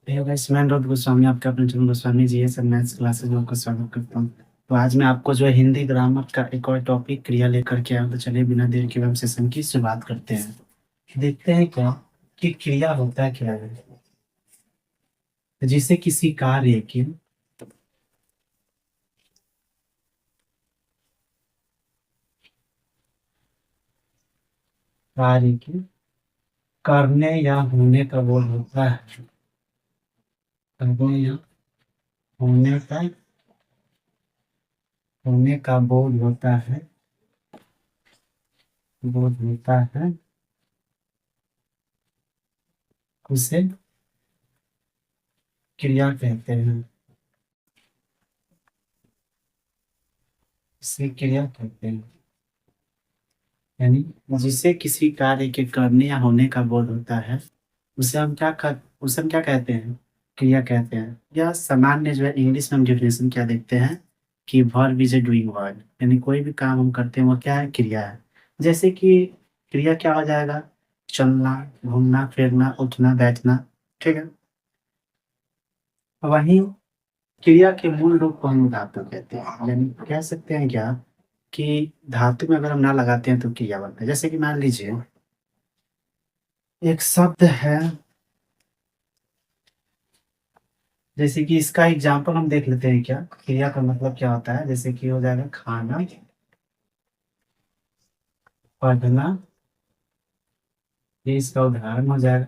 Hey guys, मैं अनुरोध गोस्वामी आपका अपने चैनल गोस्वामी जी है सब मैथ्स क्लासेस में आपका स्वागत करता हूँ। तो आज मैं आपको जो है हिंदी ग्रामर का एक और टॉपिक क्रिया लेकर के आया हूँ। तो चलिए बिना देर के हम सेशन की शुरुआत करते हैं। देखते हैं क्या कि क्रिया होता क्या है। जिसे किसी कार्य के करने या होने का बोध होता है। करने या होने का बोध होता है। बोध होता है उसे क्रिया कहते हैं। इसे क्रिया कहते हैं। यानी जिसे किसी कार्य के करने या होने का बोध होता है उसे हम क्या कहते हैं? क्रिया कहते हैं। या सामान्य जो है इंग्लिश में हम डेफिनेशन क्या देखते हैं कि verb is a doing word, यानी कोई भी काम हम करते हैं वो क्या है? क्रिया है। जैसे कि क्रिया क्या हो जाएगा? चलना, घूमना फिरना, उठना बैठना। ठीक है। वहीं क्रिया के मूल रूप को हम धातु कहते हैं। यानी कह सकते हैं क्या कि धातु में अगर हम ना लगाते हैं तो क्रिया बनता है। जैसे कि मान लीजिए एक शब्द है, जैसे कि इसका एग्जाम्पल हम देख लेते हैं। क्या क्रिया का मतलब क्या होता है? जैसे कि हो जाएगा खाना, पढ़ना। ये इसका उदाहरण हो जाएगा।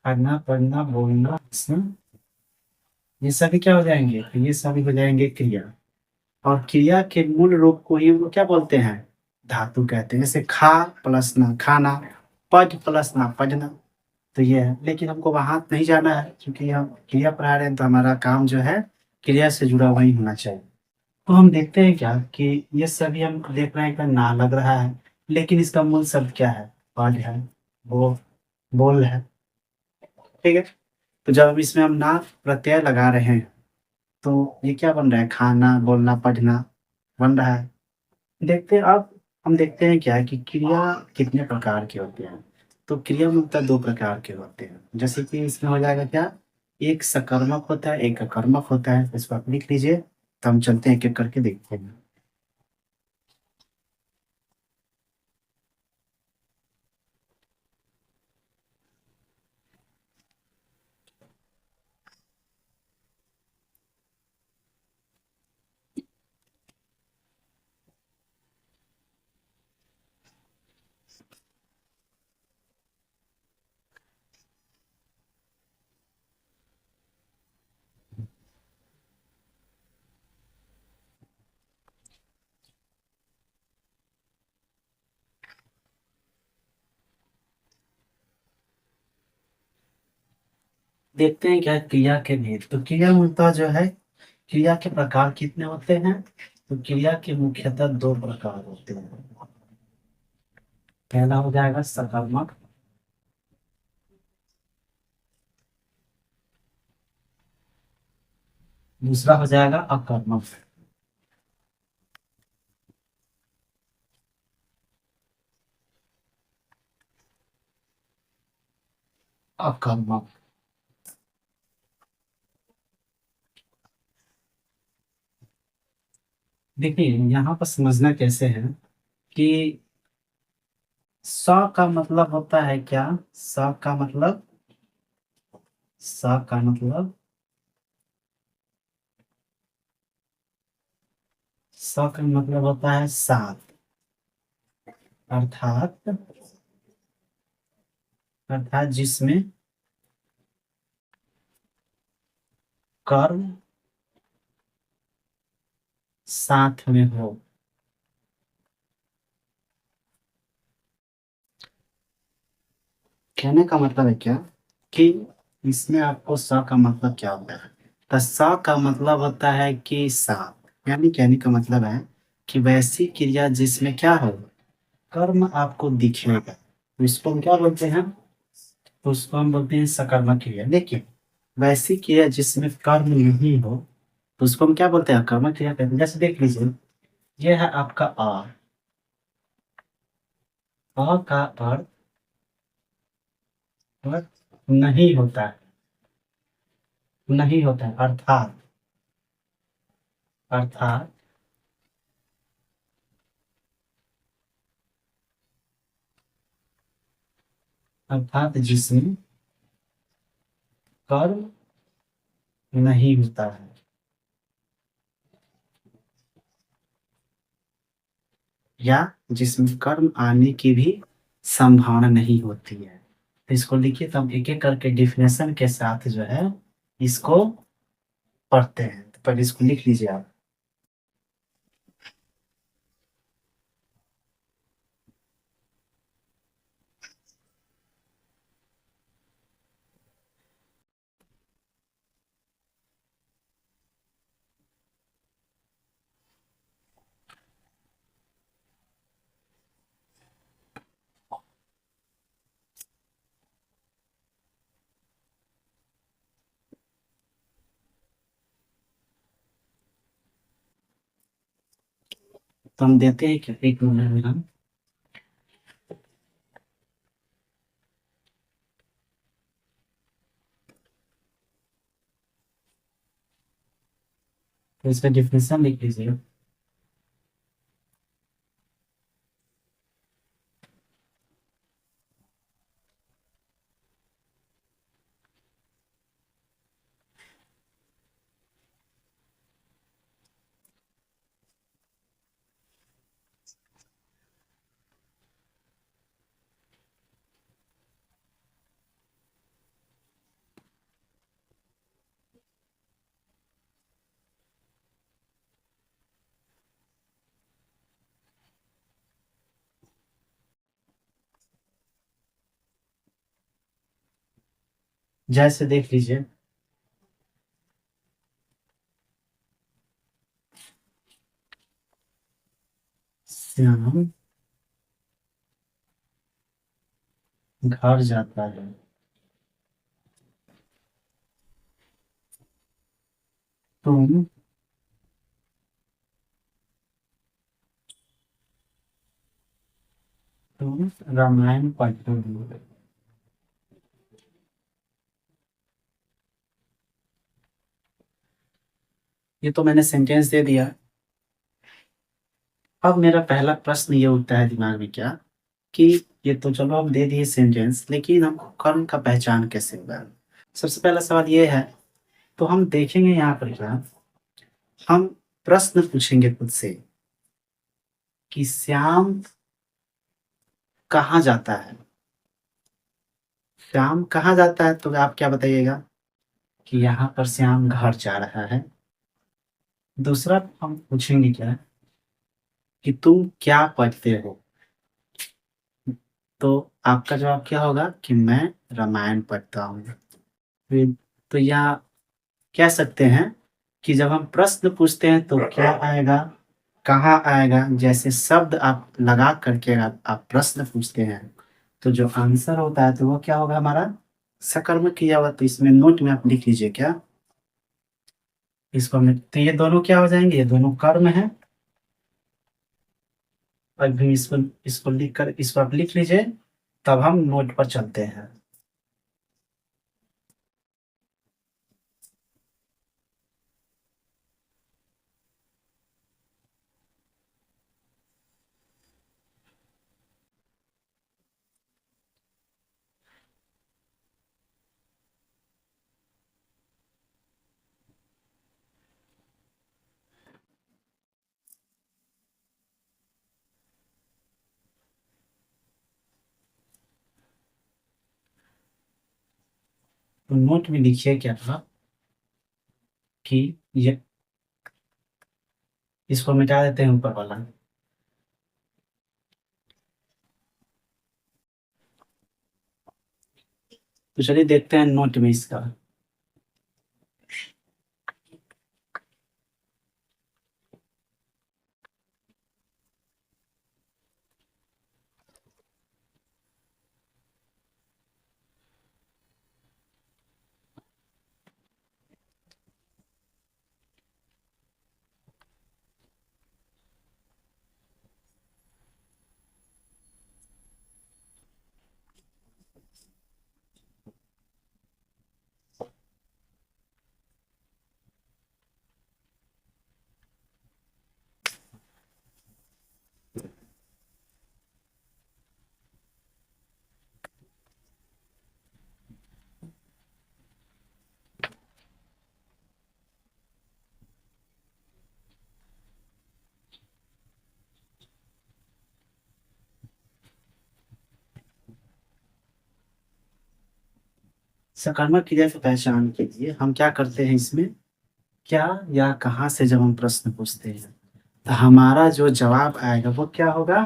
खाना, पढ़ना, बोलना, हंसना, ये सभी क्या हो जाएंगे? तो ये सभी हो जाएंगे क्रिया। और क्रिया के मूल रूप को ही वो क्या बोलते हैं? धातु कहते हैं। जैसे खा प्लस ना खाना, पढ़ प्लस ना पढ़ना। तो ये है, लेकिन हमको वहां नहीं जाना है क्योंकि हम क्रिया पढ़ा रहे हैं। तो हमारा काम जो है क्रिया से जुड़ा हुआ ही होना चाहिए। तो हम देखते हैं क्या कि ये सभी हम देख रहे हैं कि ना लग रहा है, लेकिन इसका मूल शब्द क्या है? पढ़ है, वो बोल है। ठीक है। तो जब हम इसमें हम ना प्रत्यय लगा रहे हैं तो ये क्या बन रहा है? खाना, बोलना, पढ़ना बन रहा है। देखते हैं अब हम देखते हैं क्या है कि क्रिया कितने प्रकार के होते हैं। तो क्रिया मुख्यतः दो प्रकार के होते हैं। जैसे कि इसमें हो जाएगा क्या, एक सकर्मक होता है, एक अकर्मक होता है। इसको आप लिख लीजिए। तो हम चलते हैं एक एक करके देखते हैं। देखते हैं क्या क्रिया के भेद। तो क्रिया मूलतः जो है, क्रिया के प्रकार कितने होते हैं? तो क्रिया के मुख्यतः दो प्रकार होते हैं। पहला हो जाएगा सकर्मक, दूसरा हो जाएगा अकर्मक। अकर्मक। देखिए यहाँ पर समझना कैसे है कि स का मतलब होता है क्या? स का मतलब स का मतलब होता है साथ। अर्थात जिसमें कर्म साथ में हो। कहने का मतलब है क्या कि इसमें आपको स का मतलब क्या होता है? तो स का मतलब होता है कि साथ, यानी कहने का मतलब है कि वैसी क्रिया जिसमें क्या हो, कर्म आपको दिखेगा, तो इसको हम क्या बोलते हैं? तो उसको हम बोलते हैं सकर्मक क्रिया। लेकिन वैसी क्रिया जिसमें कर्म नहीं हो तो उसको हम क्या बोलते हैं? कर्मक क्रिया कहते हैं। जैसे देख लीजिए, ये है आपका अ का अर्थ और नहीं होता है, नहीं होता है, अर्थात, अर्थात अर्थात जिसमें कर्म नहीं होता है, या जिसमें कर्म आने की भी संभावना नहीं होती है। तो इसको लिखिए, तो हम एक एक करके डिफिनेशन के साथ जो है इसको पढ़ते हैं। तो पहले इसको लिख लीजिए आप। तो हम देते हैं कि एक मिनट में हम, तो इसका डिफिनेशन लिख लीजिए। जैसे देख लीजिए, श्याम घर जाता है, तुम तुम रामायण पढ़ते हो। ये तो मैंने सेंटेंस दे दिया। अब मेरा पहला प्रश्न ये उठता है दिमाग में क्या, कि ये तो चलो हम दे दिए सेंटेंस, लेकिन हमको कर्म का पहचान कैसे होगा। सबसे पहला सवाल ये है, तो हम देखेंगे यहाँ पर क्या, हम प्रश्न पूछेंगे खुद से कि श्याम कहाँ जाता है। श्याम कहाँ जाता है, तो आप क्या बताइएगा कि यहाँ पर श्याम घर जा रहा है। दूसरा हम पूछेंगे क्या, कि तुम क्या पढ़ते हो। तो आपका जवाब क्या होगा कि मैं रामायण पढ़ता हूँ। फिर तो यहाँ कह सकते हैं कि जब हम प्रश्न पूछते हैं तो क्या आएगा, कहाँ आएगा, जैसे शब्द आप लगा करके आप प्रश्न पूछते हैं, तो जो आंसर होता है तो वो क्या होगा हमारा सकर्मक क्रिया हुआ। तो इसमें नोट में आप लिख लीजिए क्या, इसको हमने, तो ये दोनों क्या हो जाएंगे, ये दोनों कर्म है। अभी इसको इसको लिख कर इसको आप लिख लीजिए, तब हम नोट पर चलते हैं। तो नोट में लिखिए क्या था कि ये, इसको मिटा देते हैं ऊपर वाला। तो चलिए देखते हैं नोट में इसका। सकर्मक क्रिया की पहचान के लिए हम क्या करते हैं इसमें, क्या या कहाँ से जब हम प्रश्न पूछते हैं, तो हमारा जो जवाब आएगा वो क्या होगा,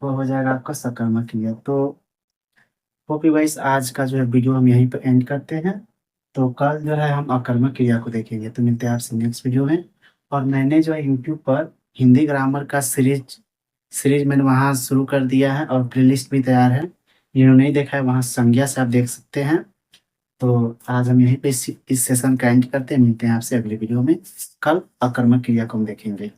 वो हो जाएगा आपका सकर्मक क्रिया। तो होप यू गाइस आज का जो है वीडियो हम यहीं पर एंड करते हैं। तो कल जो है हम अकर्मक क्रिया को देखेंगे, तो मिलते हैं आपसे नेक्स्ट वीडियो में। और मैंने जो है यूट्यूब पर हिंदी ग्रामर का सीरीज सीरीज मैंने वहाँ शुरू कर दिया है और प्लेलिस्ट भी तैयार है, जिन्होंने नहीं देखा है वहाँ संज्ञा से आप देख सकते हैं। तो आज हम यहीं पे इस सेशन का एंड करते हैं, मिलते हैं आपसे अगले वीडियो में। कल अकर्मक क्रिया को हम देखेंगे।